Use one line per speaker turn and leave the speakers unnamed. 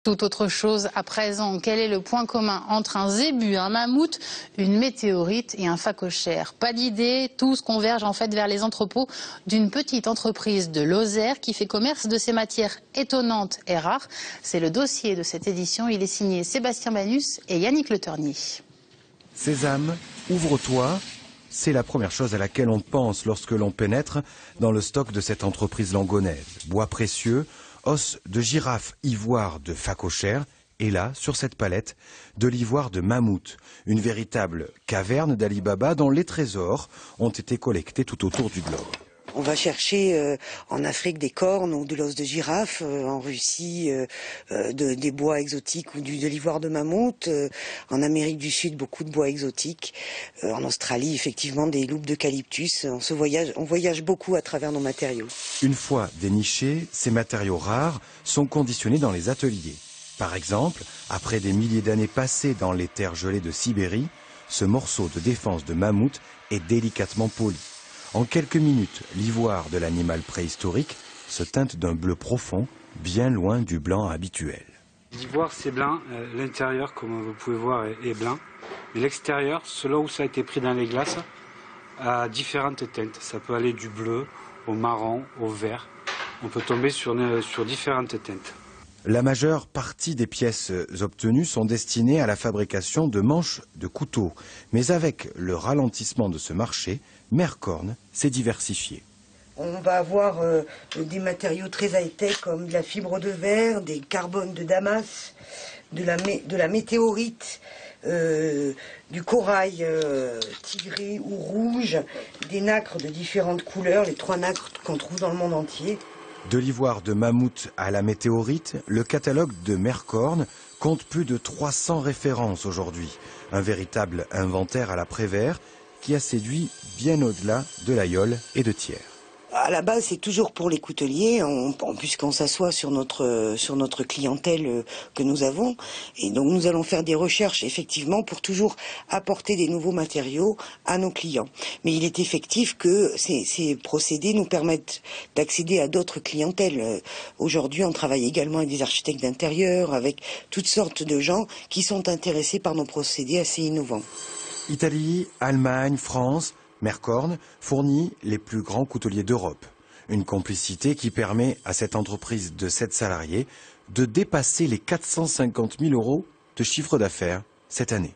Tout autre chose à présent, quel est le point commun entre un zébu, un mammouth, une météorite et un phacochère? Pas d'idée, tous convergent en fait vers les entrepôts d'une petite entreprise de Lozère qui fait commerce de ces matières étonnantes et rares. C'est le dossier de cette édition, il est signé Sébastien Banus et Yannick Le Ternier.
Sésame, ouvre-toi, c'est la première chose à laquelle on pense lorsque l'on pénètre dans le stock de cette entreprise langonaise. Bois précieux, os de girafe, ivoire de phacochère, et là, sur cette palette, de l'ivoire de mammouth, une véritable caverne d'Ali Baba dont les trésors ont été collectés tout autour du globe.
On va chercher en Afrique des cornes ou de l'os de girafe, en Russie des bois exotiques ou de l'ivoire de mammouth, en Amérique du Sud beaucoup de bois exotiques, en Australie effectivement des loupes d'eucalyptus. On voyage beaucoup à travers nos matériaux.
Une fois dénichés, ces matériaux rares sont conditionnés dans les ateliers. Par exemple, après des milliers d'années passées dans les terres gelées de Sibérie, ce morceau de défense de mammouth est délicatement poli. En quelques minutes, l'ivoire de l'animal préhistorique se teinte d'un bleu profond, bien loin du blanc habituel.
L'ivoire c'est blanc, l'intérieur comme vous pouvez voir est blanc, mais l'extérieur, là où ça a été pris dans les glaces, a différentes teintes. Ça peut aller du bleu au marron, au vert. On peut tomber sur différentes teintes.
La majeure partie des pièces obtenues sont destinées à la fabrication de manches de couteaux. Mais avec le ralentissement de ce marché, Mercorne s'est diversifié.
On va avoir des matériaux très high-tech comme de la fibre de verre, des carbones de Damas, de la météorite, du corail tigré ou rouge, des nacres de différentes couleurs, les 3 nacres qu'on trouve dans le monde entier.
De l'ivoire de mammouth à la météorite, le catalogue de Mercorne compte plus de 300 références aujourd'hui. Un véritable inventaire à la Prévert qui a séduit bien au-delà de l'Aïol et de Thiers.
À la base, c'est toujours pour les couteliers, puisqu'on s'assoit sur notre clientèle que nous avons. Et donc, nous allons faire des recherches, effectivement, pour toujours apporter des nouveaux matériaux à nos clients. Mais il est effectif que ces procédés nous permettent d'accéder à d'autres clientèles. Aujourd'hui, on travaille également avec des architectes d'intérieur, avec toutes sortes de gens qui sont intéressés par nos procédés assez innovants.
Italie, Allemagne, France, Mercorne fournit les plus grands couteliers d'Europe. Une complicité qui permet à cette entreprise de 7 salariés de dépasser les 450 000 € de chiffre d'affaires cette année.